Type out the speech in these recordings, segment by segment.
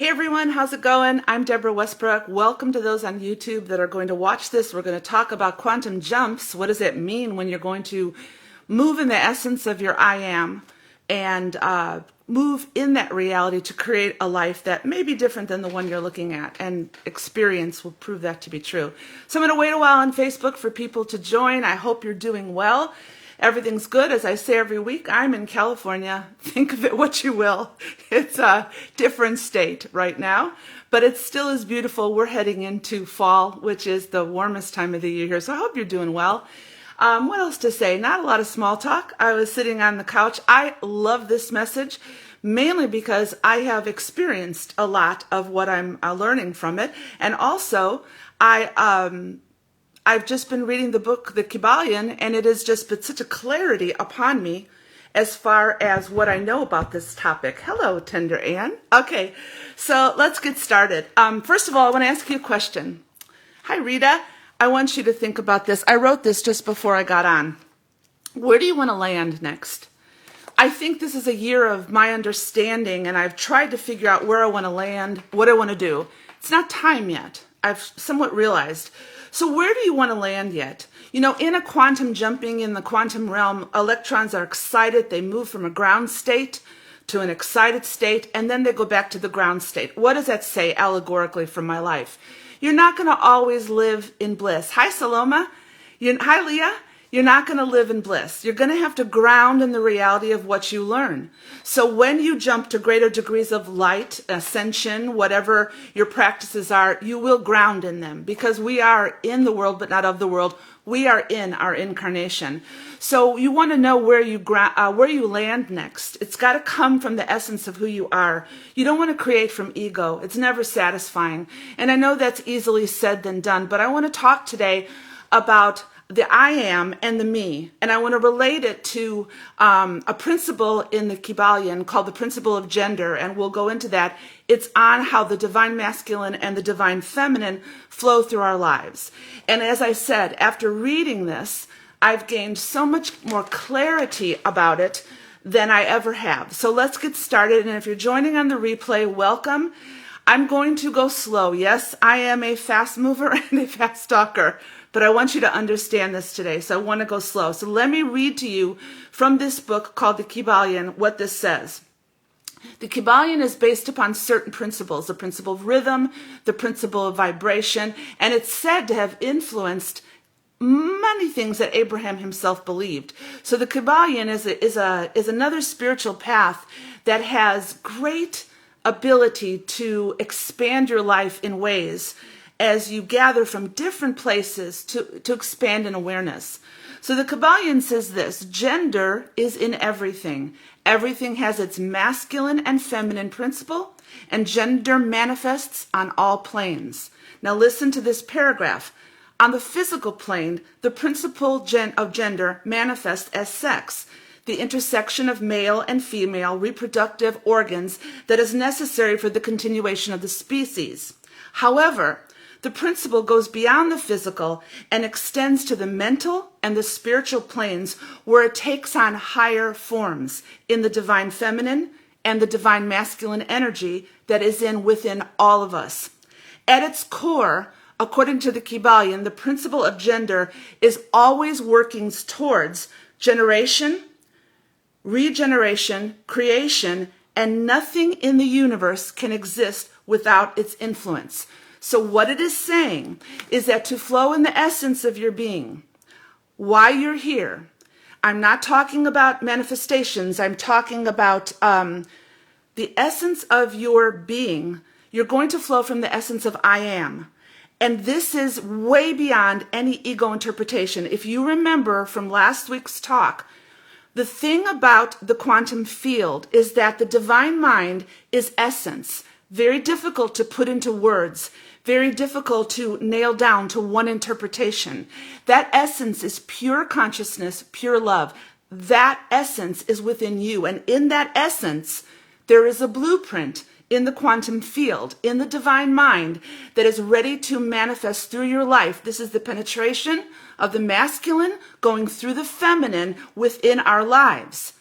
Hey everyone, how's it going? I'm Deborah Westbrook. Welcome to those on YouTube that are going to watch this. We're going to talk about quantum jumps. What does it mean when you're going to move in the essence of your I am and move in that reality to create a life that may be different than the one you're looking at, and experience will prove that to be true. So I'm going to wait a while on Facebook for people to join. I hope you're doing well. Everything's good. As I say every week, I'm in California. Think of it what you will. It's a different state right now, but it still is beautiful. We're heading into fall, which is the warmest time of the year here. So I hope you're doing well. What else to say? Not a lot of small talk. I was sitting on the couch. I love this message mainly because I have experienced a lot of what I'm learning from it. And also, I've just been reading the book, The Kybalion, and it has just put such a clarity upon me as far as what I know about this topic. Hello, Tender Ann. Okay, so let's get started. First of all, I want to ask you a question. Hi, Rita. I want you to think about this. I wrote this just before I got on. Where do you want to land next? I think this is a year of my understanding, and I've tried to figure out where I want to land, what I want to do. It's not time yet. I've somewhat realized. So where do you want to land yet? You know, in a quantum jumping in the quantum realm, electrons are excited. They move from a ground state to an excited state, and then they go back to the ground state. What does that say allegorically from my life? You're not going to always live in bliss. Hi, Saloma. Hi, Leah. You're not going to live in bliss. You're going to have to ground in the reality of what you learn. So when you jump to greater degrees of light, ascension, whatever your practices are, you will ground in them, because we are in the world, but not of the world. We are in our incarnation. So you want to know where you land next. It's got to come from the essence of who you are. You don't want to create from ego. It's never satisfying. And I know that's easily said than done, but I want to talk today about the I am and the me. And I want to relate it to a principle in the Kybalion called the principle of gender, and we'll go into that. It's on how the divine masculine and the divine feminine flow through our lives. And as I said, after reading this, I've gained so much more clarity about it than I ever have. So let's get started. And if you're joining on the replay, welcome. I'm going to go slow. Yes, I am a fast mover and a fast talker, but I want you to understand this today, so I want to go slow. So let me read to you from this book called The Kybalion what this says. The Kybalion is based upon certain principles, the principle of rhythm, the principle of vibration, and it's said to have influenced many things that Abraham himself believed. So the Kybalion is another spiritual path that has great ability to expand your life in ways as you gather from different places to expand in awareness. So the Kybalion says this: gender is in everything. Everything has its masculine and feminine principle, and gender manifests on all planes. Now listen to this paragraph. On the physical plane, the principle of gender manifests as sex, the intersection of male and female reproductive organs that is necessary for the continuation of the species. However, the principle goes beyond the physical and extends to the mental and the spiritual planes, where it takes on higher forms in the divine feminine and the divine masculine energy that is within all of us. At its core, according to the Kybalion, the principle of gender is always working towards generation, regeneration, creation, and nothing in the universe can exist without its influence. So what it is saying is that to flow in the essence of your being, why you're here, I'm not talking about manifestations, I'm talking about the essence of your being. You're going to flow from the essence of I am. And this is way beyond any ego interpretation. If you remember from last week's talk, the thing about the quantum field is that the divine mind is essence. Very difficult to put into words, very difficult to nail down to one interpretation. That essence is pure consciousness, pure love. That essence is within you. And in that essence, there is a blueprint in the quantum field, in the divine mind, that is ready to manifest through your life. This is the penetration of the masculine going through the feminine within our lives.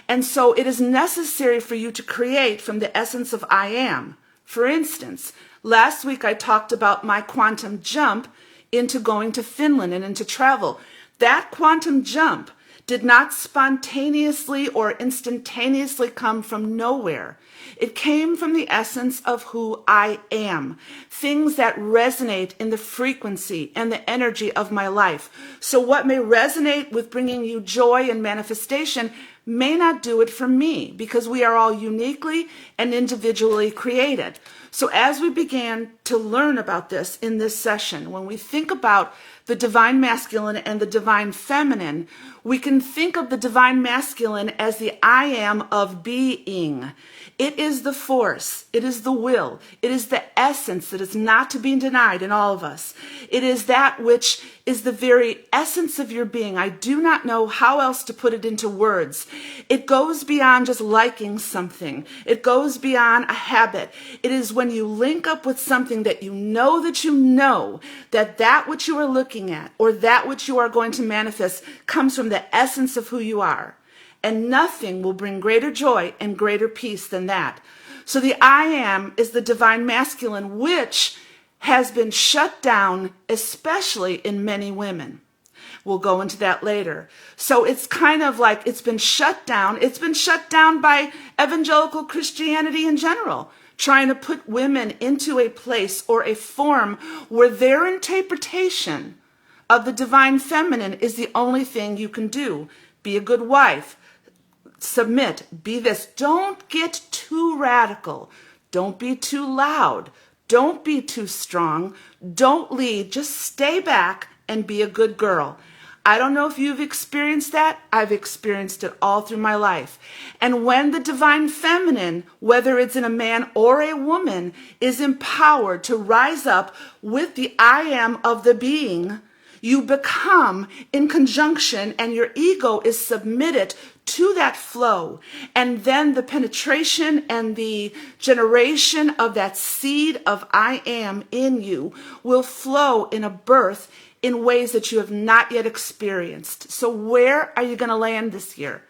And so it is necessary for you to create from the essence of I am. For instance, last week I talked about my quantum jump into going to Finland and into travel. That quantum jump did not spontaneously or instantaneously come from nowhere. It came from the essence of who I am, things that resonate in the frequency and the energy of my life. So what may resonate with bringing you joy and manifestation may not do it for me, because we are all uniquely and individually created. So as we began to learn about this in this session, when we think about the divine masculine and the divine feminine, we can think of the divine masculine as the I am of being. It is the force, it is the will, it is the essence that is not to be denied in all of us. It is that which is the very essence of your being. I do not know how else to put it into words. It goes beyond just liking something. It goes beyond a habit. It is when you link up with something that you know that which you are looking at or that which you are going to manifest comes from the essence of who you are. And nothing will bring greater joy and greater peace than that. So the I am is the divine masculine, which has been shut down, especially in many women. We'll go into that later. So it's kind of like it's been shut down. It's been shut down by evangelical Christianity in general, trying to put women into a place or a form where their interpretation of the divine feminine is the only thing you can do. Be a good wife. Submit. Be this. Don't get too radical. Don't be too loud. Don't be too strong. Don't lead. Just stay back and be a good girl. I don't know if you've experienced that. I've experienced it all through my life. And when the divine feminine, whether it's in a man or a woman, is empowered to rise up with the I am of the being, you become in conjunction and your ego is submitted to that flow. And then the penetration and the generation of that seed of I am in you will flow in a birth in ways that you have not yet experienced. So where are you going to land this year?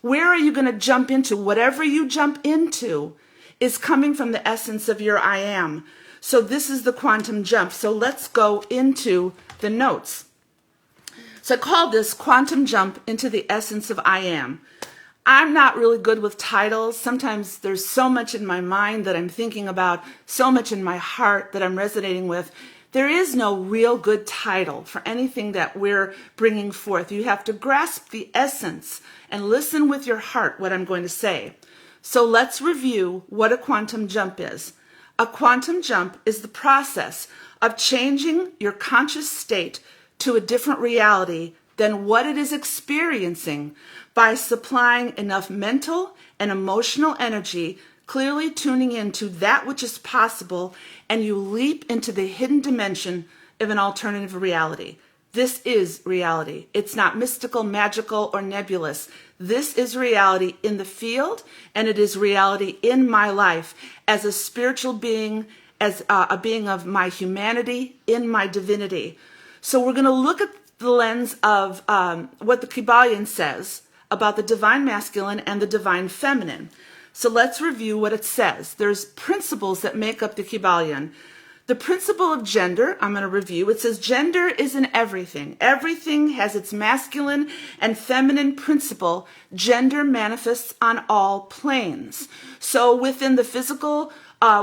Where are you going to jump into? Whatever you jump into is coming from the essence of your I am. So this is the quantum jump. So let's go into the notes. So I call this quantum jump into the essence of I am. I'm not really good with titles. Sometimes there's so much in my mind that I'm thinking about, so much in my heart that I'm resonating with. There is no real good title for anything that we're bringing forth. You have to grasp the essence and listen with your heart what I'm going to say. So let's review what a quantum jump is. A quantum jump is the process of changing your conscious state to a different reality than what it is experiencing by supplying enough mental and emotional energy, clearly tuning into that which is possible, and you leap into the hidden dimension of an alternative reality. This is reality. It's not mystical, magical, or nebulous. This is reality in the field, and it is reality in my life as a spiritual being, as a being of my humanity, in my divinity. So we're going to look at the lens of what the Kybalion says about the divine masculine and the divine feminine. So let's review what it says. There's principles that make up the Kybalion. The principle of gender, I'm going to review. It says gender is in everything. Everything has its masculine and feminine principle. Gender manifests on all planes. So within the physical,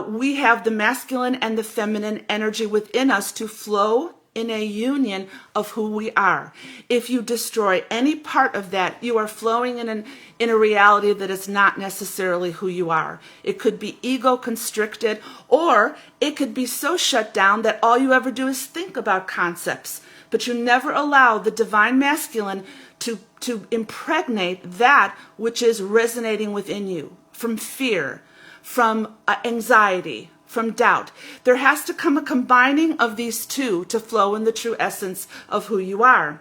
we have the masculine and the feminine energy within us to flow in a union of who we are. If you destroy any part of that, you are flowing in a reality that is not necessarily who you are. It could be ego constricted, or it could be so shut down that all you ever do is think about concepts, but you never allow the divine masculine to impregnate that which is resonating within you, from fear, from anxiety, from doubt. There has to come a combining of these two to flow in the true essence of who you are.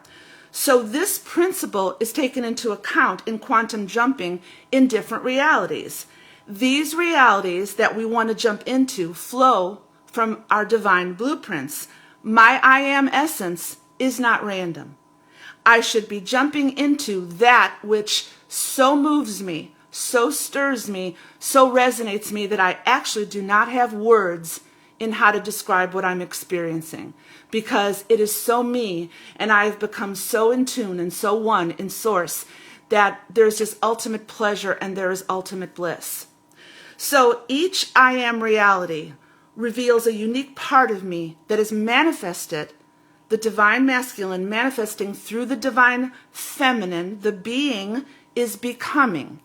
So this principle is taken into account in quantum jumping in different realities. These realities that we want to jump into flow from our divine blueprints. My I am essence is not random. I should be jumping into that which so moves me, so stirs me, so resonates me that I actually do not have words in how to describe what I'm experiencing, because it is so me, and I've become so in tune and so one in source that there's just ultimate pleasure and there is ultimate bliss. So each I am reality reveals a unique part of me that is manifested, the divine masculine manifesting through the divine feminine. The being is becoming.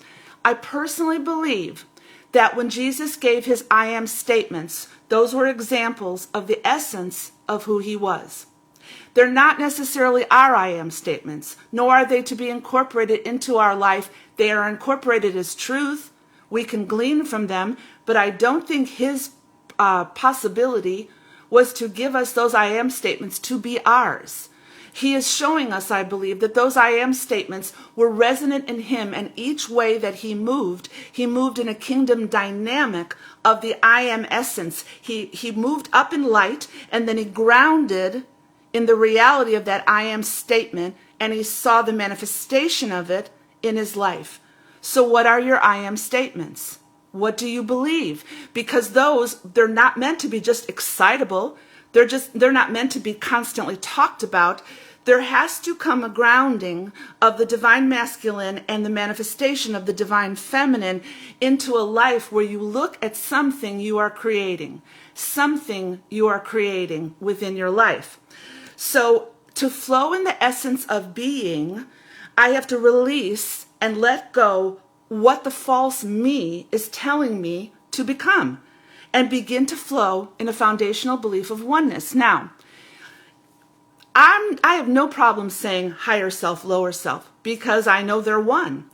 I personally believe that when Jesus gave his I am statements, those were examples of the essence of who he was. They're not necessarily our I am statements, nor are they to be incorporated into our life. They are incorporated as truth. We can glean from them, but I don't think his possibility was to give us those I am statements to be ours. He is showing us, I believe, that those I am statements were resonant in him, and each way that he moved in a kingdom dynamic of the I am essence. He moved up in light, and then he grounded in the reality of that I am statement, and he saw the manifestation of it in his life. So what are your I am statements? What do you believe? Because they're not meant to be just excitable. They're not meant to be constantly talked about. There has to come a grounding of the divine masculine and the manifestation of the divine feminine into a life where you look at something you are creating within your life. So to flow in the essence of being, I have to release and let go what the false me is telling me to become, and begin to flow in a foundational belief of oneness. Now, I have no problem saying higher self, lower self, because I know they're one.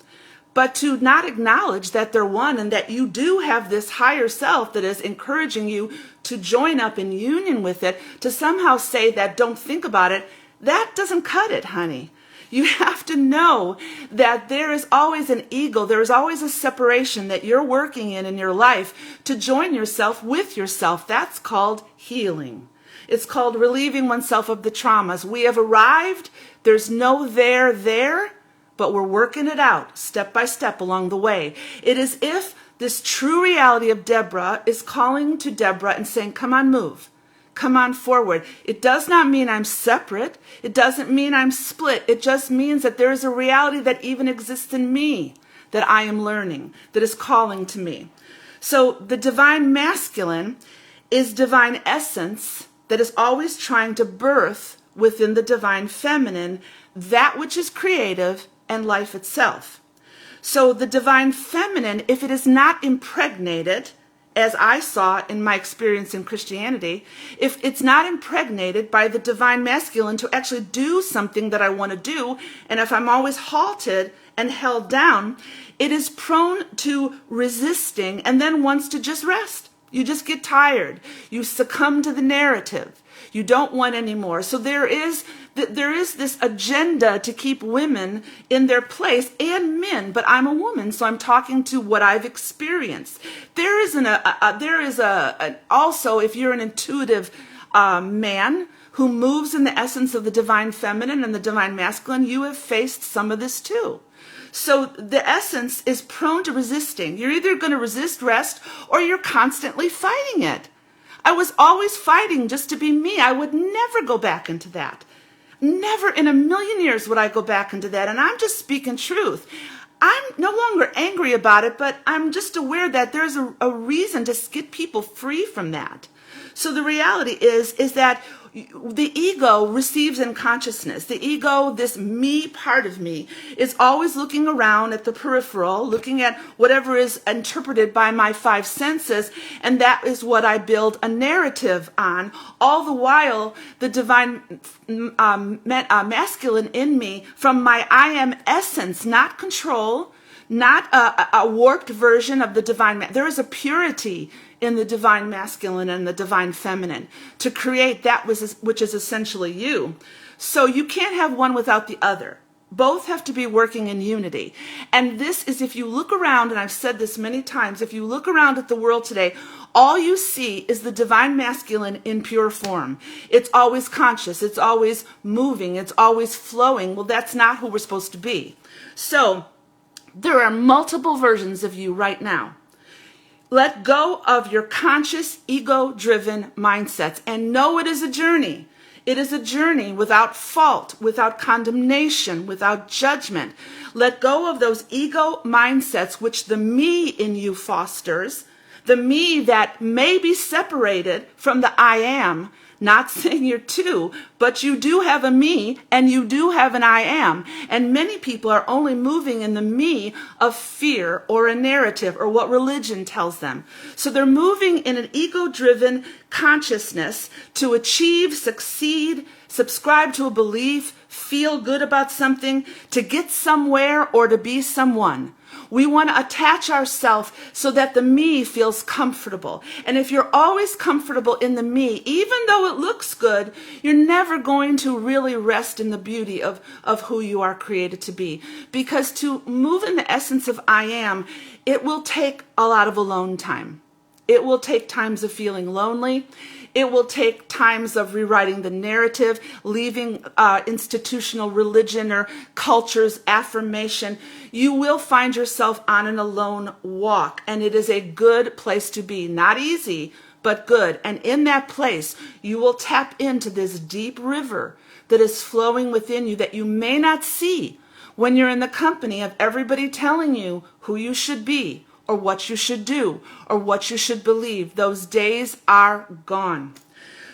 But to not acknowledge that they're one and that you do have this higher self that is encouraging you to join up in union with it, to somehow say that don't think about it, that doesn't cut it, honey. You have to know that there is always an ego, there is always a separation that you're working in your life to join yourself with yourself. That's called healing. It's called relieving oneself of the traumas. We have arrived. There's no there, but we're working it out step by step along the way. It is if this true reality of Deborah is calling to Deborah and saying, come on, move. Come on forward. It does not mean I'm separate. It doesn't mean I'm split. It just means that there is a reality that even exists in me that I am learning, that is calling to me. So the divine masculine is divine essence that is always trying to birth within the divine feminine that which is creative and life itself. So the divine feminine, if it is not impregnated, as I saw in my experience in Christianity, if it's not impregnated by the divine masculine to actually do something that I want to do, and if I'm always halted and held down, it is prone to resisting and then wants to just rest. You just get tired. You succumb to the narrative. You don't want any more. So there is this agenda to keep women in their place, and men, but I'm a woman, so I'm talking to what I've experienced. There is also, if you're an intuitive man who moves in the essence of the divine feminine and the divine masculine, you have faced some of this too. So the essence is prone to resisting. You're either going to resist rest or you're constantly fighting it. I was always fighting just to be me. I would never go back into that. Never in a million years would I go back into that. And I'm just speaking truth. I'm no longer angry about it, but I'm just aware that there's a reason to get people free from that. So the reality is that the ego receives in consciousness. The ego, this me part of me, is always looking around at the peripheral, looking at whatever is interpreted by my five senses, and that is what I build a narrative on. All the while, the divine masculine in me, from my I am essence, not control, not a warped version of the divine. There is a purity in the divine masculine and the divine feminine to create that which is essentially you. So you can't have one without the other. Both have to be working in unity. And this is, if you look around, and I've said this many times, if you look around at the world today, all you see is the divine masculine in pure form. It's always conscious. It's always moving. It's always flowing. Well, that's not who we're supposed to be. So There are multiple versions of you right now. Let go of your conscious, ego-driven mindsets and know it is a journey. It is a journey without fault, without condemnation, without judgment. Let go of those ego mindsets which the me in you fosters, the me that may be separated from the I am. Not saying you're two, but you do have a me and you do have an I am. And many people are only moving in the me of fear or a narrative or what religion tells them. So they're moving in an ego-driven consciousness to achieve, succeed, subscribe to a belief, feel good about something, to get somewhere or to be someone. We want to attach ourselves so that the me feels comfortable. And if you're always comfortable in the me, even though it looks good, you're never going to really rest in the beauty of who you are created to be. Because to move in the essence of I am, it will take a lot of alone time. It will take times of feeling lonely. It will take times of rewriting the narrative, leaving institutional religion or culture's affirmation. You will find yourself on an alone walk, and it is a good place to be. Not easy, but good. And in that place, you will tap into this deep river that is flowing within you that you may not see when you're in the company of everybody telling you who you should be, or what you should do, or what you should believe. Those days are gone.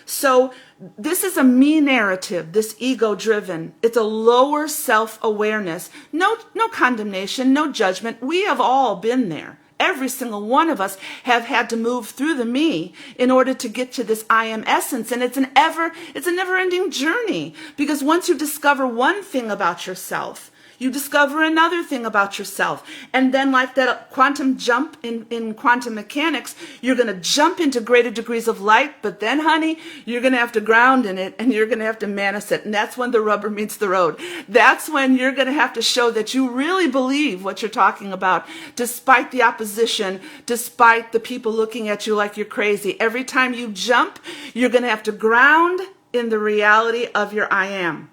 So this is a me narrative, this ego-driven. It's a lower self-awareness. No condemnation, no judgment. We have all been there. Every single one of us have had to move through the me in order to get to this I am essence. And it's a never-ending journey, because once you discover one thing about yourself, you discover another thing about yourself. And then like that quantum jump in quantum mechanics, you're going to jump into greater degrees of light. But then, honey, you're going to have to ground in it, and you're going to have to manifest it. And that's when the rubber meets the road. That's when you're going to have to show that you really believe what you're talking about, despite the opposition, despite the people looking at you like you're crazy. Every time you jump, you're going to have to ground in the reality of your I am.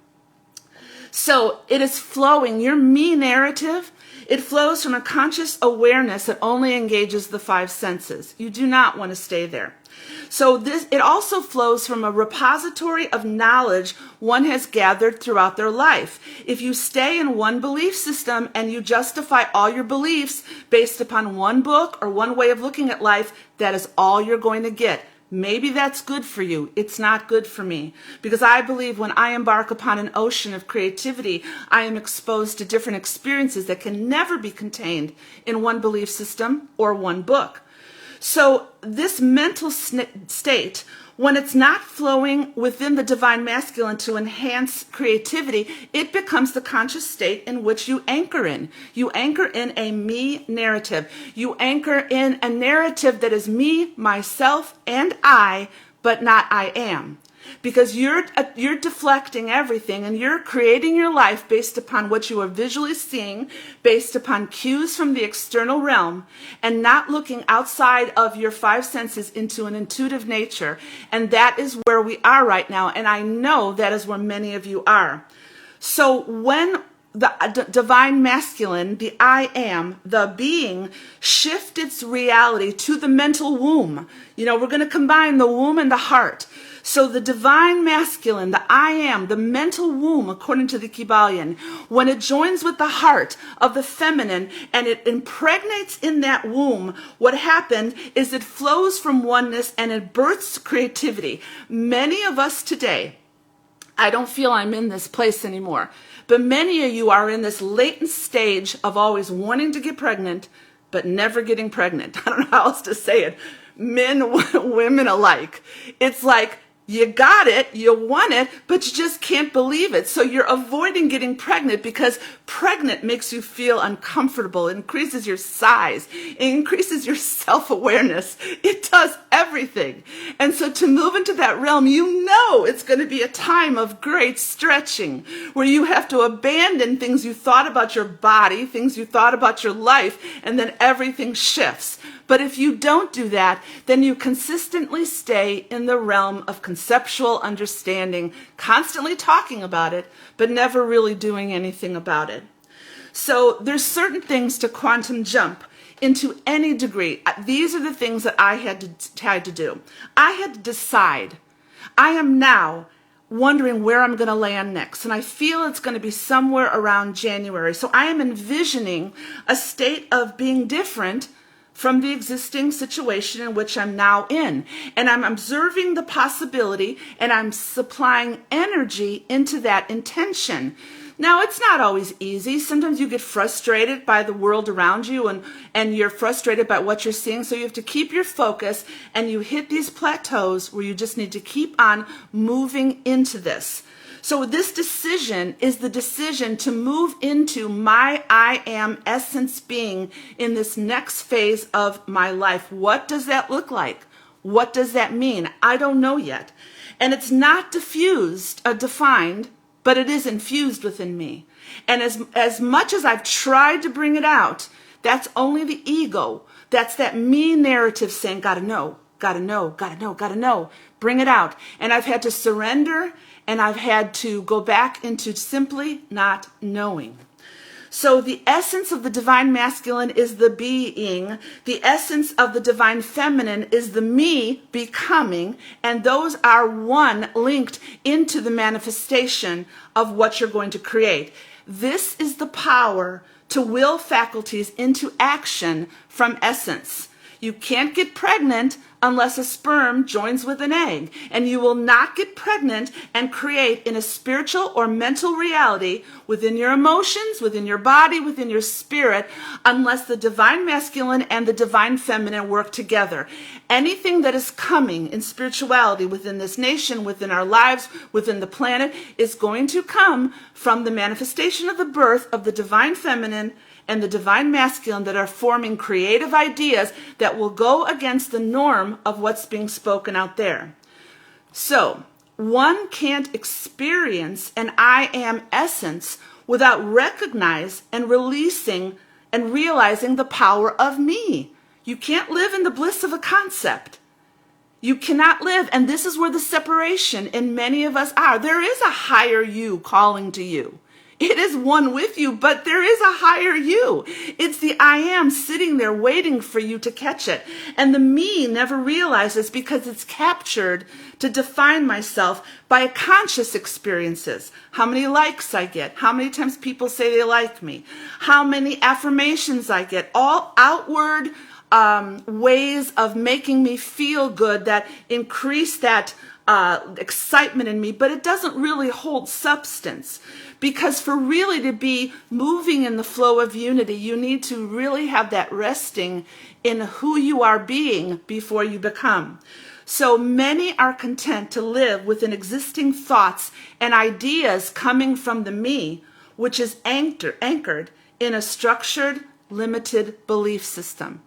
So it is flowing, your me narrative, it flows from a conscious awareness that only engages the five senses. You do not want to stay there. So it also flows from a repository of knowledge one has gathered throughout their life. If you stay in one belief system and you justify all your beliefs based upon one book or one way of looking at life, that is all you're going to get. Maybe that's good for you. It's not good for me, because I believe when I embark upon an ocean of creativity, I am exposed to different experiences that can never be contained in one belief system or one book. So this mental state, when it's not flowing within the divine masculine to enhance creativity, it becomes the conscious state in which you anchor in. You anchor in a me narrative. You anchor in a narrative that is me, myself, and I, but not I am. Because you're deflecting everything, and you're creating your life based upon what you are visually seeing, based upon cues from the external realm, and not looking outside of your five senses into an intuitive nature. And that is where we are right now, and I know that is where many of you are. So when the divine masculine, the I am, the being, shift its reality to the mental womb. We're going to combine the womb and the heart. So the divine masculine, the I am, the mental womb, according to the Kybalion, when it joins with the heart of the feminine and it impregnates in that womb, what happened is it flows from oneness and it births creativity. Many of us today, I don't feel I'm in this place anymore, but many of you are in this latent stage of always wanting to get pregnant, but never getting pregnant. I don't know how else to say it. Men, women alike. It's like, you got it, you want it, but you just can't believe it. So you're avoiding getting pregnant because pregnant makes you feel uncomfortable. It increases your size. It increases your self-awareness. It does everything. And so to move into that realm, it's going to be a time of great stretching where you have to abandon things you thought about your body, things you thought about your life, and then everything shifts. But if you don't do that, then you consistently stay in the realm of conceptual understanding, constantly talking about it, but never really doing anything about it. So there's certain things to quantum jump into any degree. These are the things that I had to do. I had to decide. I am now wondering where I'm going to land next, and I feel it's going to be somewhere around January. So I am envisioning a state of being different from the existing situation in which I'm now in. And I'm observing the possibility, and I'm supplying energy into that intention. Now, it's not always easy. Sometimes you get frustrated by the world around you, and you're frustrated by what you're seeing. So you have to keep your focus, and you hit these plateaus where you just need to keep on moving into this. So this decision is the decision to move into my I am essence being in this next phase of my life. What does that look like? What does that mean? I don't know yet. And it's not defined, but it is infused within me. And as much as I've tried to bring it out, that's only the ego. That's that me narrative saying, gotta know, gotta know, gotta know, gotta know. Bring it out. And I've had to surrender, and I've had to go back into simply not knowing. So the essence of the divine masculine is the being. The essence of the divine feminine is the me becoming. And those are one linked into the manifestation of what you're going to create. This is the power to will faculties into action from essence. You can't get pregnant unless a sperm joins with an egg. And you will not get pregnant and create in a spiritual or mental reality within your emotions, within your body, within your spirit, unless the divine masculine and the divine feminine work together. Anything that is coming in spirituality within this nation, within our lives, within the planet, is going to come from the manifestation of the birth of the divine feminine and the divine masculine that are forming creative ideas that will go against the norm of what's being spoken out there. So, one can't experience an I am essence without recognizing and releasing and realizing the power of me. You can't live in the bliss of a concept. You cannot live, and this is where the separation in many of us are. There is a higher you calling to you. It is one with you, but there is a higher you. It's the I am sitting there waiting for you to catch it. And the me never realizes because it's captured to define myself by conscious experiences. How many likes I get, how many times people say they like me, how many affirmations I get, all outward ways of making me feel good that increase that excitement in me, but it doesn't really hold substance. Because for really to be moving in the flow of unity, you need to really have that resting in who you are being before you become. So many are content to live within existing thoughts and ideas coming from the me, which is anchored in a structured, limited belief system.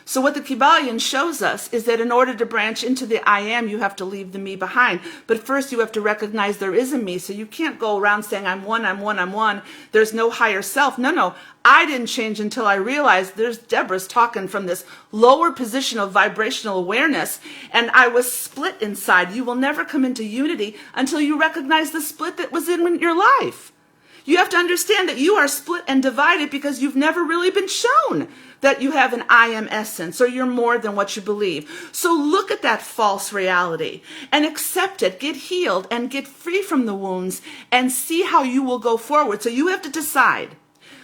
So what the Kybalion shows us is that in order to branch into the I am, you have to leave the me behind. But first you have to recognize there is a me. So you can't go around saying, I'm one, I'm one, I'm one. There's no higher self. No. I didn't change until I realized there's Deborah's talking from this lower position of vibrational awareness. And I was split inside. You will never come into unity until you recognize the split that was in your life. You have to understand that you are split and divided because you've never really been shown that you have an I am essence or you're more than what you believe. So look at that false reality and accept it, get healed and get free from the wounds and see how you will go forward. So you have to decide.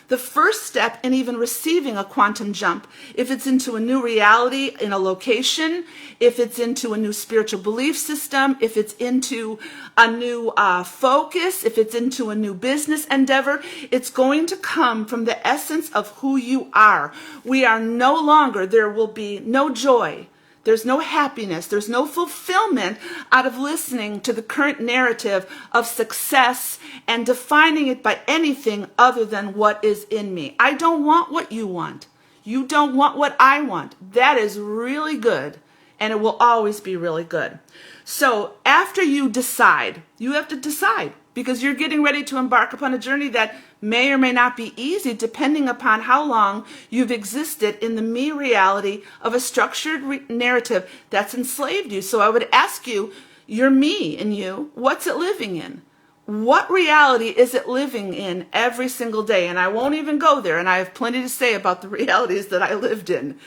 The first step in even receiving a quantum jump, if it's into a new reality in a location, if it's into a new spiritual belief system, if it's into a new focus, if it's into a new business endeavor, it's going to come from the essence of who you are. We are no longer, there will be no joy. There's no happiness. There's no fulfillment out of listening to the current narrative of success and defining it by anything other than what is in me. I don't want what you want. You don't want what I want. That is really good, and it will always be really good. So after you decide, you have to decide because you're getting ready to embark upon a journey that may or may not be easy depending upon how long you've existed in the me reality of a structured narrative that's enslaved you. So I would ask you, your me and you, what's it living in? What reality is it living in every single day? And I won't even go there, and I have plenty to say about the realities that I lived in.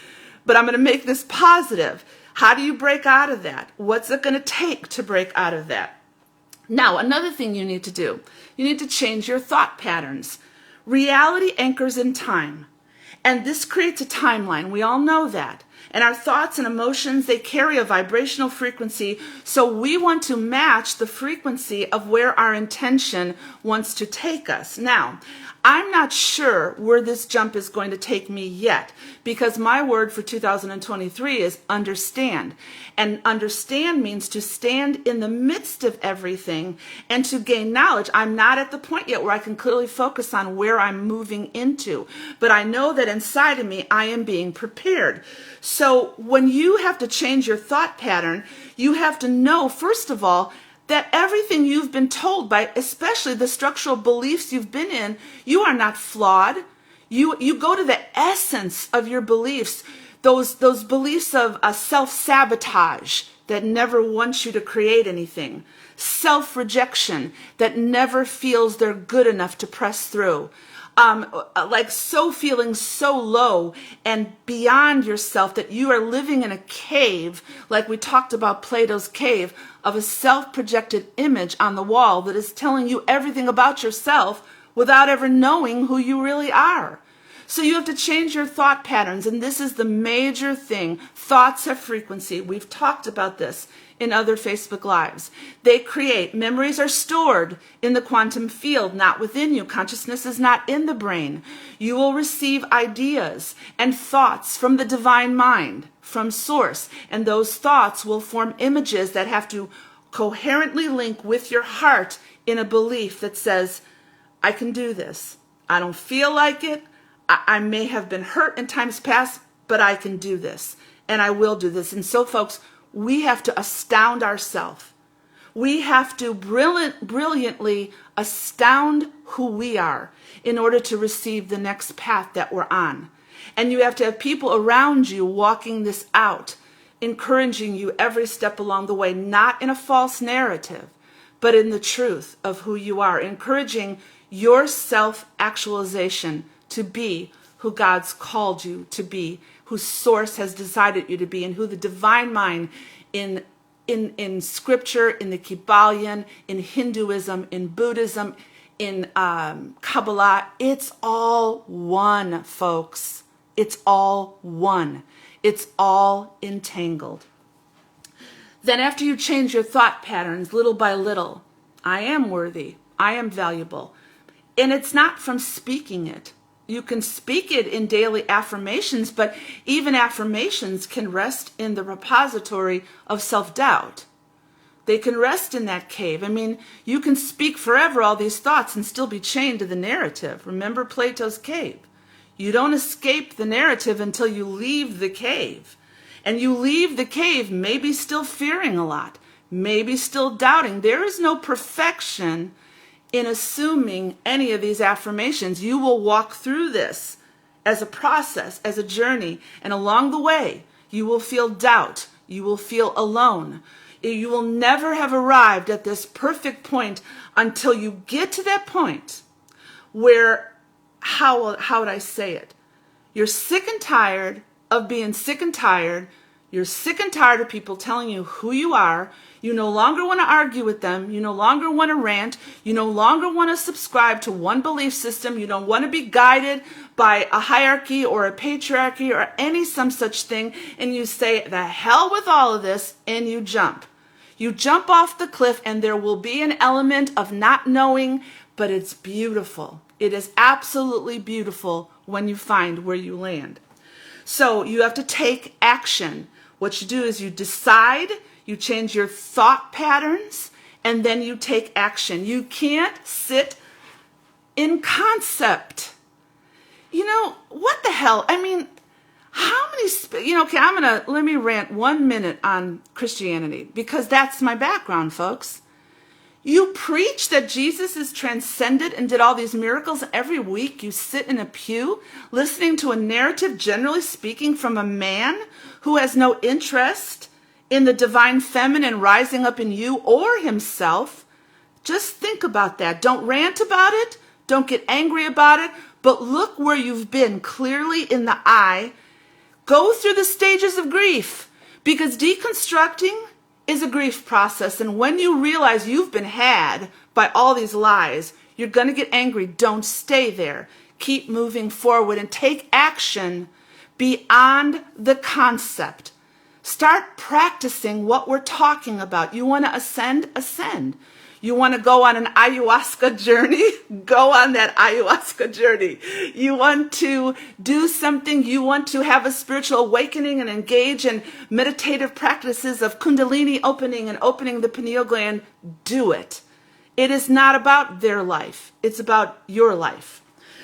But I'm going to make this positive. How do you break out of that? What's it going to take to break out of that? Now, another thing you need to do, you need to change your thought patterns. Reality anchors in time, and this creates a timeline. We all know that. And our thoughts and emotions, they carry a vibrational frequency, so we want to match the frequency of where our intention wants to take us. Now, I'm not sure where this jump is going to take me yet, because my word for 2023 is understand. And understand means to stand in the midst of everything and to gain knowledge. I'm not at the point yet where I can clearly focus on where I'm moving into, but I know that inside of me, I am being prepared. So when you have to change your thought pattern, you have to know, first of all, that everything you've been told by, especially the structural beliefs you've been in, you are not flawed. You go to the essence of your beliefs, those beliefs of self-sabotage that never wants you to create anything, self-rejection that never feels they're good enough to press through, like feeling so low and beyond yourself that you are living in a cave, like we talked about Plato's cave, of a self-projected image on the wall that is telling you everything about yourself without ever knowing who you really are. So you have to change your thought patterns, and this is the major thing. Thoughts have frequency. We've talked about this in other Facebook Lives. They create. Memories are stored in the quantum field, not within you. Consciousness is not in the brain. You will receive ideas and thoughts from the divine mind, from source, and those thoughts will form images that have to coherently link with your heart in a belief that says, I can do this. I don't feel like it. I may have been hurt in times past, but I can do this, and I will do this. And so, folks, we have to astound ourselves. We have to brilliantly astound who we are in order to receive the next path that we're on. And you have to have people around you walking this out, encouraging you every step along the way, not in a false narrative, but in the truth of who you are, encouraging your self-actualization to be who God's called you to be, whose source has decided you to be, and who the divine mind in scripture, in the Kybalion, in Hinduism, in Buddhism, in Kabbalah, it's all one, folks. It's all one. It's all entangled. Then after you change your thought patterns little by little, I am worthy, I am valuable. And it's not from speaking it. You can speak it in daily affirmations, but even affirmations can rest in the repository of self-doubt. They can rest in that cave. I mean, you can speak forever all these thoughts and still be chained to the narrative. Remember Plato's cave. You don't escape the narrative until you leave the cave. And you leave the cave maybe still fearing a lot, maybe still doubting. There is no perfection in assuming any of these affirmations. You will walk through this as a process, as a journey, and along the way, you will feel doubt. You will feel alone. You will never have arrived at this perfect point until you get to that point where, how would I say it? You're sick and tired of being sick and tired. You're sick and tired of people telling you who you are. You no longer want to argue with them. You no longer want to rant. You no longer want to subscribe to one belief system. You don't want to be guided by a hierarchy or a patriarchy or some such thing. And you say, the hell with all of this, and you jump. You jump off the cliff, and there will be an element of not knowing, but it's beautiful. It is absolutely beautiful when you find where you land. So you have to take action. What you do is you decide, you change your thought patterns, and then you take action. You can't sit in concept. You know, what the hell? I mean, how many, okay, let me rant 1 minute on Christianity, because that's my background, folks. You preach that Jesus is transcended and did all these miracles. Every week you sit in a pew listening to a narrative, generally speaking, from a man who has no interest in the divine feminine rising up in you or himself, Just think about that. Don't rant about it. Don't get angry about it. But look where you've been clearly in the eye. Go through the stages of grief, because deconstructing is a grief process. And when you realize you've been had by all these lies, you're going to get angry. Don't stay there. Keep moving forward and take action beyond the concept. Start practicing what we're talking about. You want to ascend? Ascend. You want to go on an ayahuasca journey? Go on that ayahuasca journey. You want to do something, you want to have a spiritual awakening and engage in meditative practices of Kundalini opening and opening the pineal gland, do it. It is not about their life. It's about your life.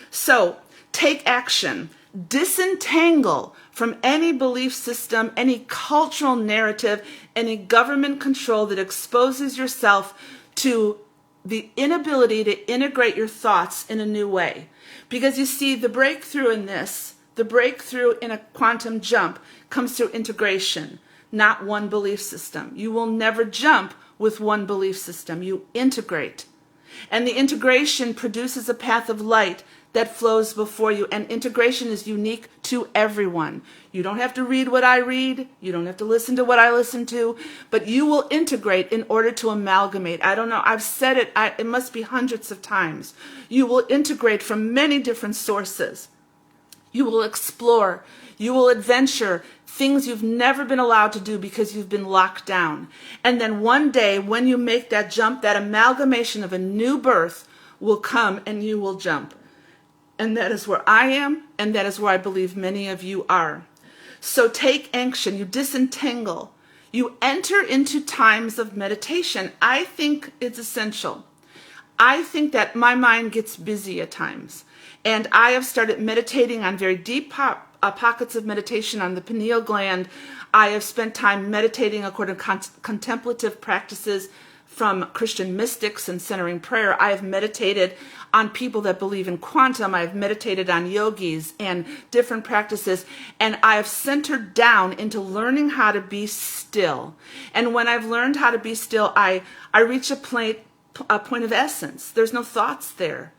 So take action. Disentangle from any belief system, any cultural narrative, any government control that exposes yourself to the inability to integrate your thoughts in a new way. Because you see, the breakthrough in this, the breakthrough in a quantum jump comes through integration, not one belief system. You will never jump with one belief system. You integrate. And the integration produces a path of light that flows before you. And integration is unique to everyone. You don't have to read what I read. You don't have to listen to what I listen to. But you will integrate in order to amalgamate. I don't know. I've said it. It must be hundreds of times. You will integrate from many different sources. You will explore. You will adventure things you've never been allowed to do because you've been locked down. And then one day when you make that jump, that amalgamation of a new birth will come and you will jump. And that is where I am, and that is where I believe many of you are. So take action. You disentangle. You enter into times of meditation. I think it's essential. I think that my mind gets busy at times. And I have started meditating on very deep pockets of meditation on the pineal gland. I have spent time meditating according to contemplative practices from Christian mystics and centering prayer. I have meditated on people that believe in quantum. I have meditated on yogis and different practices. And I have centered down into learning how to be still. And when I've learned how to be still, I reach a point of essence. There's no thoughts there.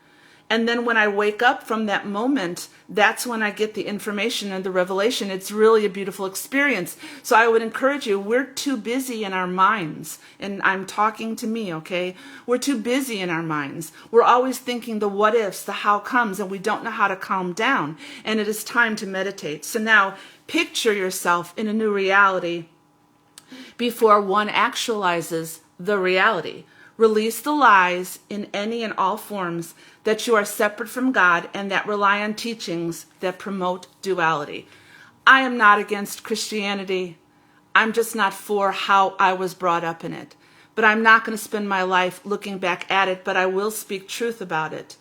And then when I wake up from that moment, that's when I get the information and the revelation. It's really a beautiful experience. So I would encourage you, we're too busy in our minds. And I'm talking to me, okay? We're too busy in our minds. We're always thinking the what ifs, the how comes, and we don't know how to calm down. And it is time to meditate. So now picture yourself in a new reality before one actualizes the reality. Release the lies in any and all forms that you are separate from God and that rely on teachings that promote duality. I am not against Christianity. I'm just not for how I was brought up in it. But I'm not going to spend my life looking back at it, but I will speak truth about it.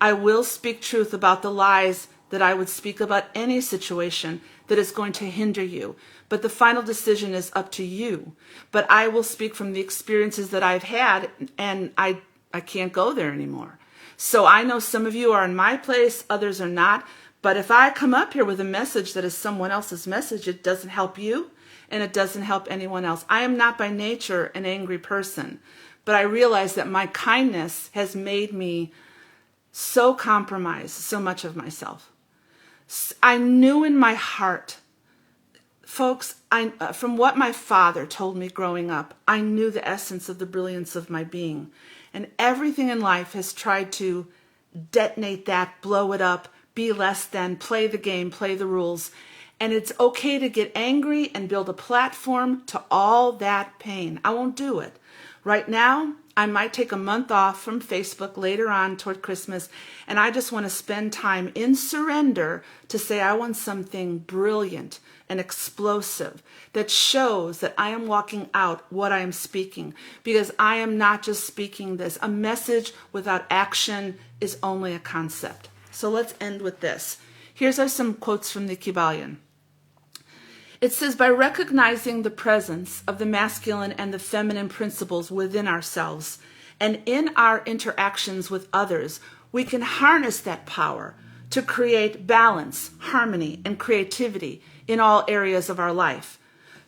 I will speak truth about the lies that I would speak about any situation that is going to hinder you. But the final decision is up to you. But I will speak from the experiences that I've had, and I can't go there anymore. So I know some of you are in my place, others are not. But if I come up here with a message that is someone else's message, it doesn't help you, and it doesn't help anyone else. I am not by nature an angry person, but I realize that my kindness has made me so compromise so much of myself. I knew in my heart, folks, from what my father told me growing up, I knew the essence of the brilliance of my being. And everything in life has tried to detonate that, blow it up, be less than, play the game, play the rules. And it's okay to get angry and build a platform to all that pain. I won't do it. Right now, I might take a month off from Facebook later on toward Christmas, and I just want to spend time in surrender to say I want something brilliant and explosive that shows that I am walking out what I am speaking, because I am not just speaking this. A message without action is only a concept. So let's end with this. Here's some quotes from the Kybalion. It says, by recognizing the presence of the masculine and the feminine principles within ourselves and in our interactions with others, we can harness that power to create balance, harmony, and creativity in all areas of our life.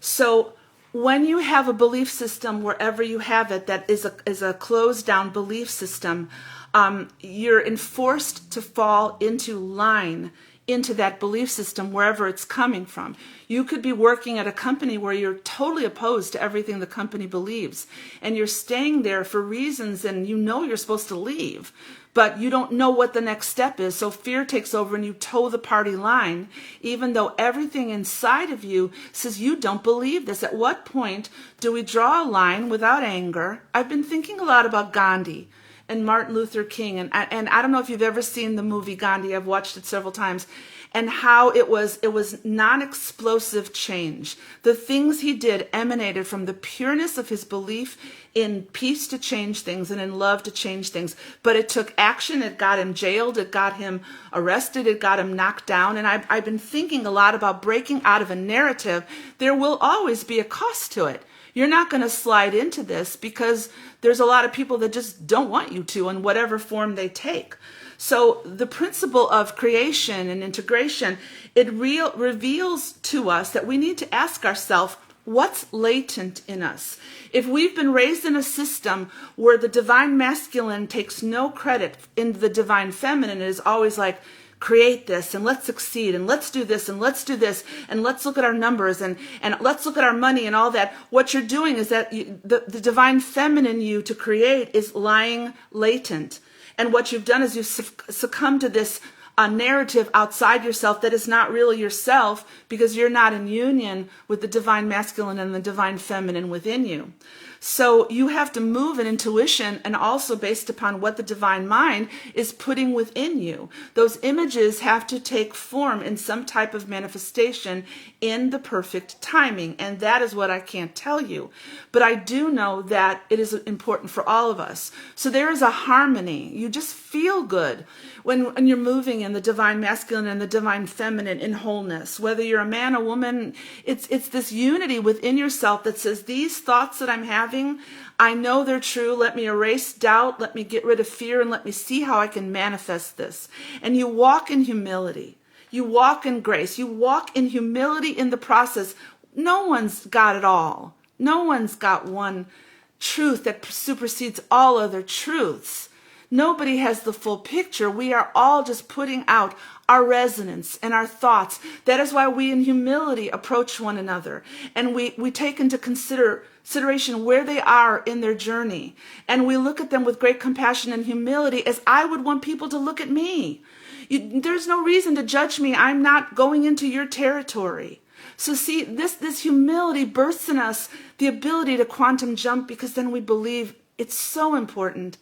So when you have a belief system, wherever you have it, that is a closed down belief system, you're enforced to fall into line into that belief system wherever it's coming from. You could be working at a company where you're totally opposed to everything the company believes, and you're staying there for reasons, and you know you're supposed to leave, but you don't know what the next step is. So fear takes over and you toe the party line, even though everything inside of you says you don't believe this. At what point do we draw a line without anger? I've been thinking a lot about Gandhi and Martin Luther King, and I don't know if you've ever seen the movie Gandhi. I've watched it several times, and how it was non-explosive change. The things he did emanated from the pureness of his belief in peace to change things and in love to change things. But it took action. It got him jailed. It got him arrested. It got him knocked down. And I've been thinking a lot about breaking out of a narrative. There will always be a cost to it. You're not going to slide into this because there's a lot of people that just don't want you to, in whatever form they take. So the principle of creation and integration, it reveals to us that we need to ask ourselves, what's latent in us? If we've been raised in a system where the divine masculine takes no credit in the divine feminine, it is always like, create this, and let's succeed, and let's do this, and let's do this, and let's look at our numbers, and let's look at our money and all that. What you're doing is that the divine feminine you to create is lying latent. And what you've done is you've succumbed to this narrative outside yourself that is not really yourself, because you're not in union with the divine masculine and the divine feminine within you. So you have to move in intuition, and also based upon what the divine mind is putting within you. Those images have to take form in some type of manifestation in the perfect timing. And that is what I can't tell you. But I do know that it is important for all of us. So there is a harmony. You just feel good when you're moving in the divine masculine and the divine feminine in wholeness. Whether you're a man, a woman, it's this unity within yourself that says, these thoughts that I'm having, I know they're true. Let me erase doubt. Let me get rid of fear, and let me see how I can manifest this. And you walk in humility. You walk in grace. You walk in humility in the process. No one's got it all. No one's got one truth that supersedes all other truths. Nobody has the full picture. We are all just putting out our resonance and our thoughts. That is why we in humility approach one another. And we take into consideration where they are in their journey. And we look at them with great compassion and humility, as I would want people to look at me. There's no reason to judge me. I'm not going into your territory. So see, this humility births in us the ability to quantum jump, because then we believe it's so important.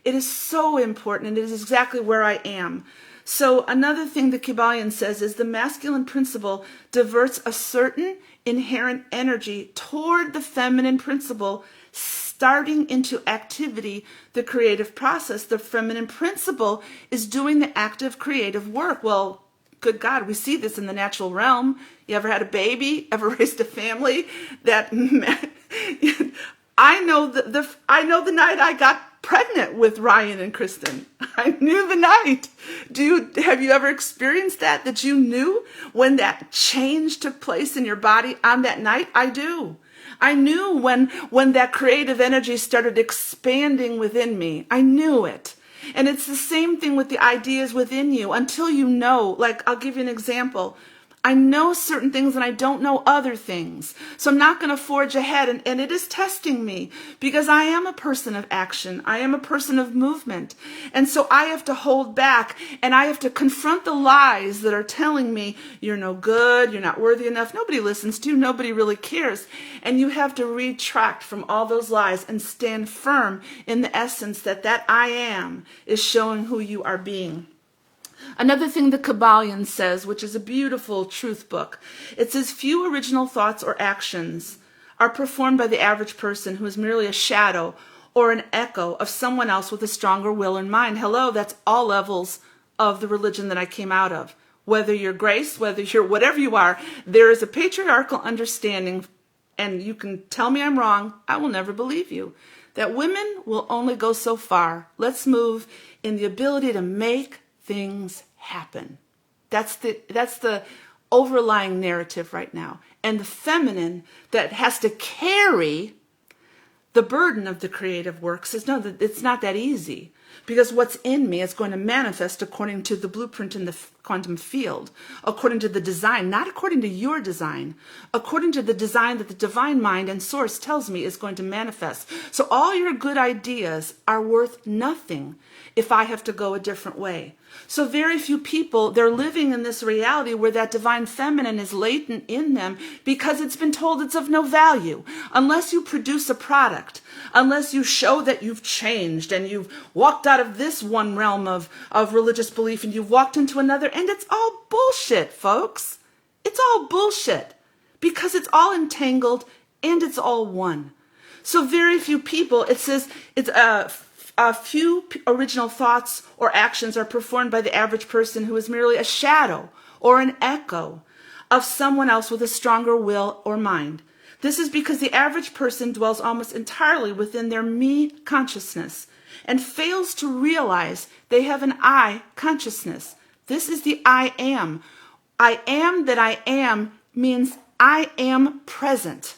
It is so important, and it is exactly where I am. So another thing the Kybalion says is the masculine principle diverts a certain inherent energy toward the feminine principle, starting into activity, the creative process. The feminine principle is doing the active creative work. Well, good God, we see this in the natural realm. You ever had a baby? Ever raised a family? I know the night I got pregnant with Ryan and Kristen. I knew the night. Have you ever experienced that? That you knew when that change took place in your body on that night? I do. I knew when that creative energy started expanding within me. I knew it. And it's the same thing with the ideas within you until you know. Like, I'll give you an example. I know certain things and I don't know other things. So I'm not going to forge ahead. And it is testing me, because I am a person of action. I am a person of movement. And so I have to hold back, and I have to confront the lies that are telling me you're no good, you're not worthy enough. Nobody listens to you. Nobody really cares. And you have to retract from all those lies and stand firm in the essence that I am is showing who you are being. Another thing the Kybalion says, which is a beautiful truth book, it says few original thoughts or actions are performed by the average person who is merely a shadow or an echo of someone else with a stronger will and mind. Hello, that's all levels of the religion that I came out of. Whether you're grace, whether you're whatever you are, there is a patriarchal understanding, and you can tell me I'm wrong, I will never believe you, that women will only go so far. Let's move in the ability to make things happen. That's the overlying narrative right now. and the feminine that has to carry the burden of the creative work says, no, it's not that easy. Because what's in me is going to manifest according to the blueprint in the quantum field, according to the design, not according to your design, according to the design that the divine mind and source tells me is going to manifest. So all your good ideas are worth nothing if I have to go a different way. So very few people, they're living in this reality where that divine feminine is latent in them because it's been told it's of no value. Unless you produce a product, unless you show that you've changed and you've walked out of this one realm of religious belief and you've walked into another, and it's all bullshit, folks. It's all bullshit because it's all entangled and it's all one. So very few people, it says, a few original thoughts or actions are performed by the average person who is merely a shadow or an echo of someone else with a stronger will or mind. This is because the average person dwells almost entirely within their me consciousness and fails to realize they have an I consciousness. This is the I am. I am that I am means I am present.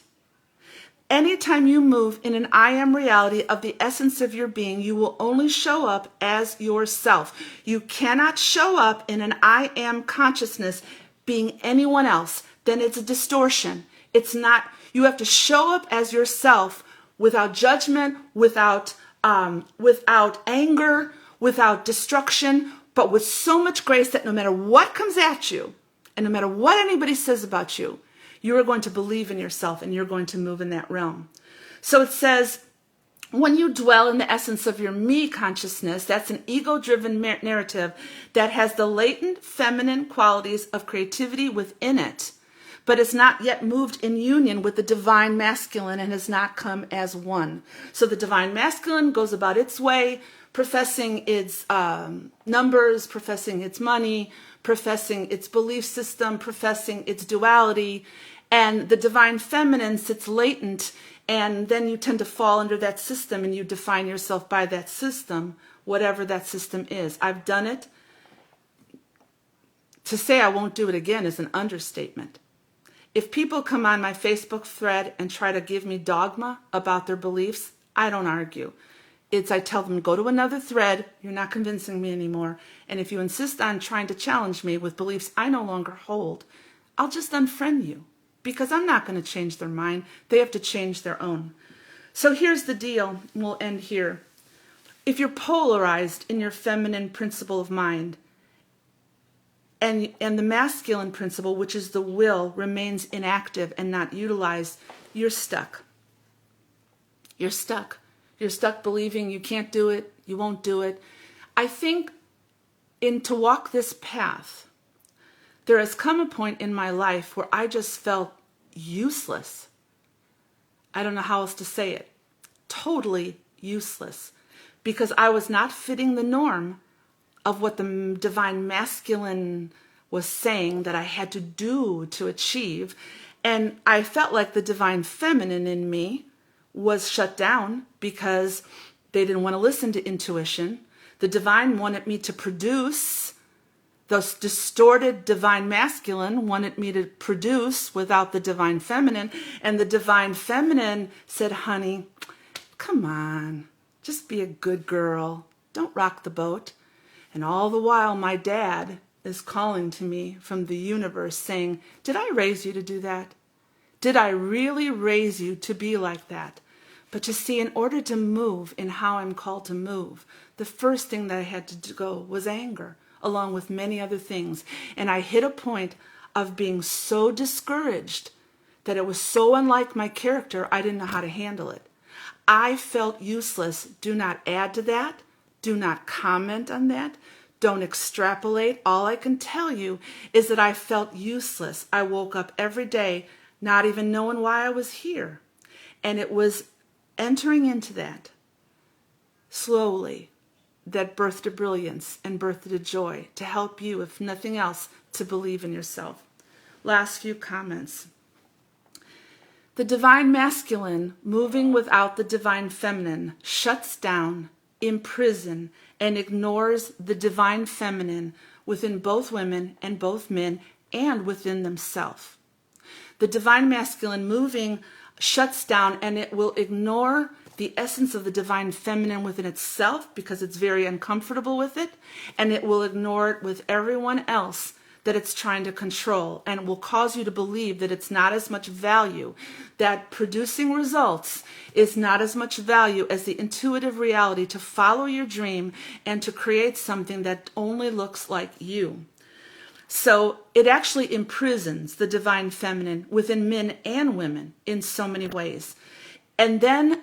Anytime you move in an I am reality of the essence of your being, you will only show up as yourself. You cannot show up in an I am consciousness being anyone else. Then it's a distortion. It's not, you have to show up as yourself without judgment, without anger, without destruction, but with so much grace that no matter what comes at you, and no matter what anybody says about you, you are going to believe in yourself and you're going to move in that realm. So it says, when you dwell in the essence of your me consciousness, that's an ego-driven narrative that has the latent feminine qualities of creativity within it, but is not yet moved in union with the divine masculine and has not come as one. So the divine masculine goes about its way, professing its numbers, professing its money, professing its belief system, professing its duality, and the divine feminine sits latent, and then you tend to fall under that system and you define yourself by that system, whatever that system is. I've done it. To say I won't do it again is an understatement. If people come on my Facebook thread and try to give me dogma about their beliefs, I don't argue. I tell them, go to another thread, you're not convincing me anymore. And if you insist on trying to challenge me with beliefs I no longer hold, I'll just unfriend you because I'm not going to change their mind. They have to change their own. So here's the deal, and we'll end here. If you're polarized in your feminine principle of mind, and the masculine principle, which is the will, remains inactive and not utilized, you're stuck. You're stuck. You're stuck believing you can't do it, you won't do it. I think to walk this path, there has come a point in my life where I just felt useless. I don't know how else to say it. Totally useless. Because I was not fitting the norm of what the divine masculine was saying that I had to do to achieve. And I felt like the divine feminine in me was shut down because they didn't want to listen to intuition. The divine wanted me to produce. The distorted divine masculine wanted me to produce without the divine feminine. And the divine feminine said, honey, come on, just be a good girl. Don't rock the boat. And all the while, my dad is calling to me from the universe saying, did I raise you to do that? Did I really raise you to be like that? But you see, in order to move in how I'm called to move, the first thing that I had to go was anger, along with many other things. And I hit a point of being so discouraged that it was so unlike my character, I didn't know how to handle it. I felt useless. Do not add to that. Do not comment on that. Don't extrapolate. All I can tell you is that I felt useless. I woke up every day not even knowing why I was here. And it was entering into that slowly that birthed a brilliance and birthed a joy to help you, if nothing else, to believe in yourself. Last few comments. The divine masculine, moving without the divine feminine, shuts down, imprisons, and ignores the divine feminine within both women and both men and within themselves. The divine masculine moving shuts down, and it will ignore the essence of the divine feminine within itself because it's very uncomfortable with it, and it will ignore it with everyone else that it's trying to control, and will cause you to believe that it's not as much value, that producing results is not as much value as the intuitive reality to follow your dream and to create something that only looks like you. So it actually imprisons the divine feminine within men and women in so many ways. And then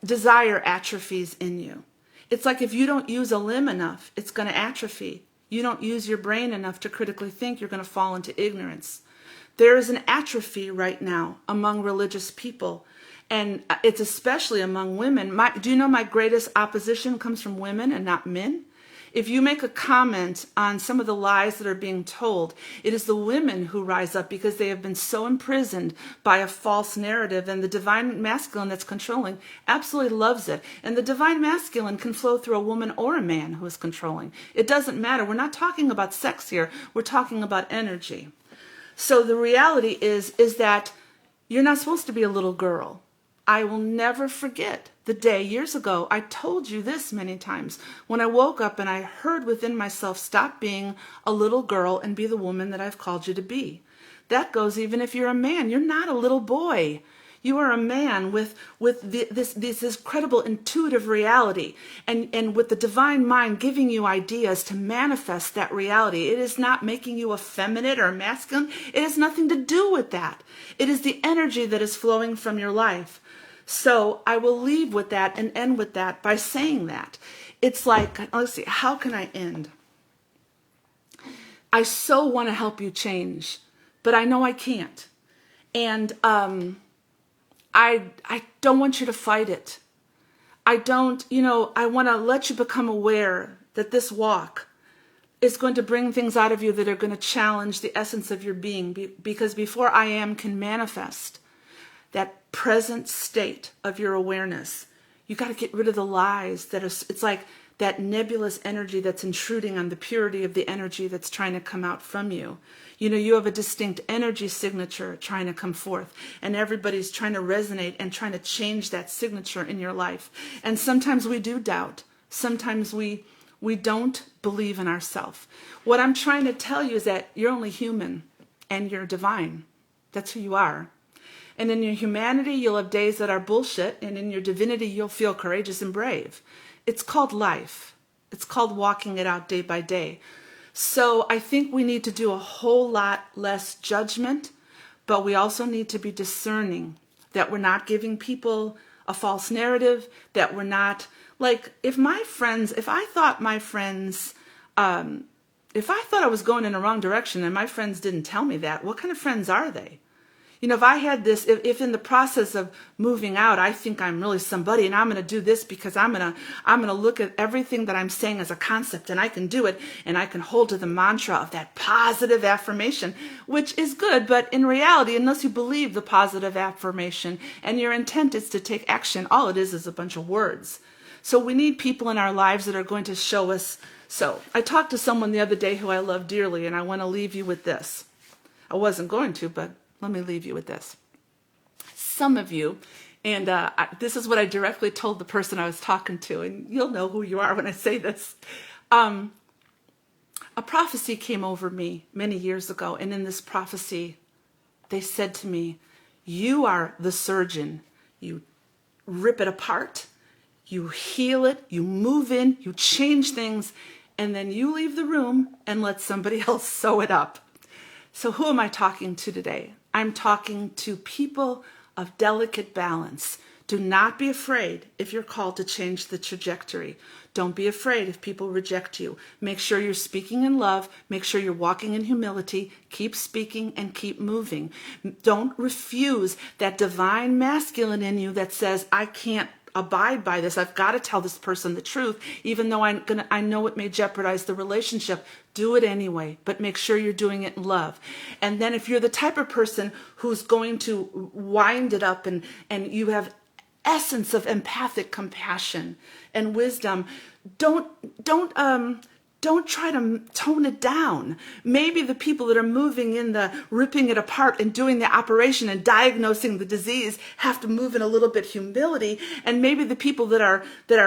desire atrophies in you. It's like if you don't use a limb enough, it's going to atrophy. You don't use your brain enough to critically think, you're going to fall into ignorance. There is an atrophy right now among religious people, and it's especially among women. Do you know my greatest opposition comes from women and not men? If you make a comment on some of the lies that are being told, it is the women who rise up because they have been so imprisoned by a false narrative, and the divine masculine that's controlling absolutely loves it. And the divine masculine can flow through a woman or a man who is controlling. It doesn't matter. We're not talking about sex here. We're talking about energy. So the reality is that you're not supposed to be a little girl. I will never forget the day years ago. I told you this many times. When I woke up and I heard within myself, stop being a little girl and be the woman that I've called you to be. That goes even if you're a man. You're not a little boy. You are a man with this incredible intuitive reality, and with the divine mind giving you ideas to manifest that reality. It is not making you effeminate or masculine. It has nothing to do with that. It is the energy that is flowing from your life. So I will leave with that and end with that by saying that. It's like, let's see, how can I end? I so want to help you change, but I know I can't. And I don't want you to fight it. I want to let you become aware that this walk is going to bring things out of you that are going to challenge the essence of your being, because before I am can manifest that present state of your awareness, you got to get rid of the lies that are, it's like that nebulous energy that's intruding on the purity of the energy that's trying to come out from you. You have a distinct energy signature trying to come forth, and everybody's trying to resonate and trying to change that signature in your life. And sometimes we do doubt. Sometimes we don't believe in ourselves. What I'm trying to tell you is that you're only human and you're divine. That's who you are. And in your humanity, you'll have days that are bullshit, and in your divinity, you'll feel courageous and brave. It's called life. It's called walking it out day by day. So I think we need to do a whole lot less judgment, but we also need to be discerning that we're not giving people a false narrative, that we're not, like, if I thought I was going in the wrong direction and my friends didn't tell me that, what kind of friends are they? If I had this, if in the process of moving out, I think I'm really somebody and I'm going to do this because I'm going to look at everything that I'm saying as a concept, and I can do it, and I can hold to the mantra of that positive affirmation, which is good. But in reality, unless you believe the positive affirmation and your intent is to take action, all it is a bunch of words. So we need people in our lives that are going to show us. So I talked to someone the other day who I love dearly, and I want to leave you with this. I wasn't going to, but let me leave you with this. Some of you, and this is what I directly told the person I was talking to, and you'll know who you are when I say this. A prophecy came over me many years ago, and in this prophecy, they said to me, you are the surgeon. You rip it apart, you heal it, you move in, you change things, and then you leave the room and let somebody else sew it up. So who am I talking to today? I'm talking to people of delicate balance. Do not be afraid if you're called to change the trajectory. Don't be afraid if people reject you. Make sure you're speaking in love. Make sure you're walking in humility. Keep speaking and keep moving. Don't refuse that divine masculine in you that says, I can't abide by this. I've got to tell this person the truth, even though I know it may jeopardize the relationship. Do it anyway, but make sure you're doing it in love. And then if you're the type of person who's going to wind it up and you have essence of empathic compassion and wisdom, don't don't try to tone it down. Maybe the people that are moving in the ripping it apart and doing the operation and diagnosing the disease have to move in a little bit humility, and maybe the people that are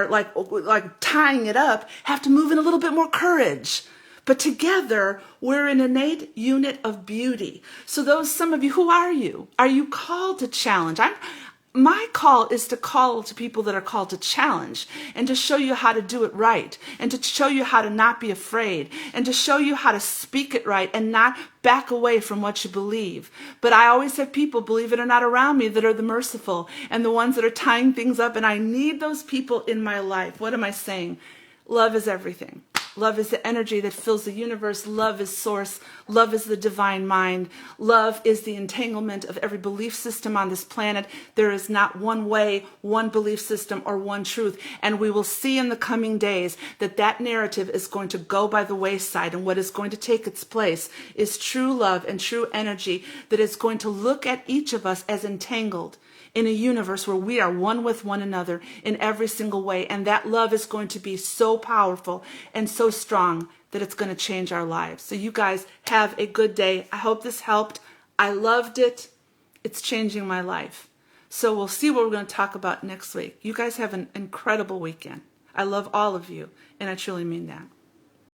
like tying it up have to move in a little bit more courage. But together, we're an innate unit of beauty. So some of you, who are you? Are you called to challenge? My call is to call to people that are called to challenge and to show you how to do it right and to show you how to not be afraid and to show you how to speak it right and not back away from what you believe. But I always have people, believe it or not, around me that are the merciful and the ones that are tying things up, and I need those people in my life. What am I saying? Love is everything. Love is the energy that fills the universe. Love is source. Love is the divine mind. Love is the entanglement of every belief system on this planet. There is not one way, one belief system, or one truth. And we will see in the coming days that that narrative is going to go by the wayside. And what is going to take its place is true love and true energy that is going to look at each of us as entangled in a universe where we are one with one another in every single way. And that love is going to be so powerful and so strong that it's going to change our lives. So you guys have a good day. I hope this helped. I loved it. It's changing my life. So we'll see what we're going to talk about next week. You guys have an incredible weekend. I love all of you, and I truly mean that.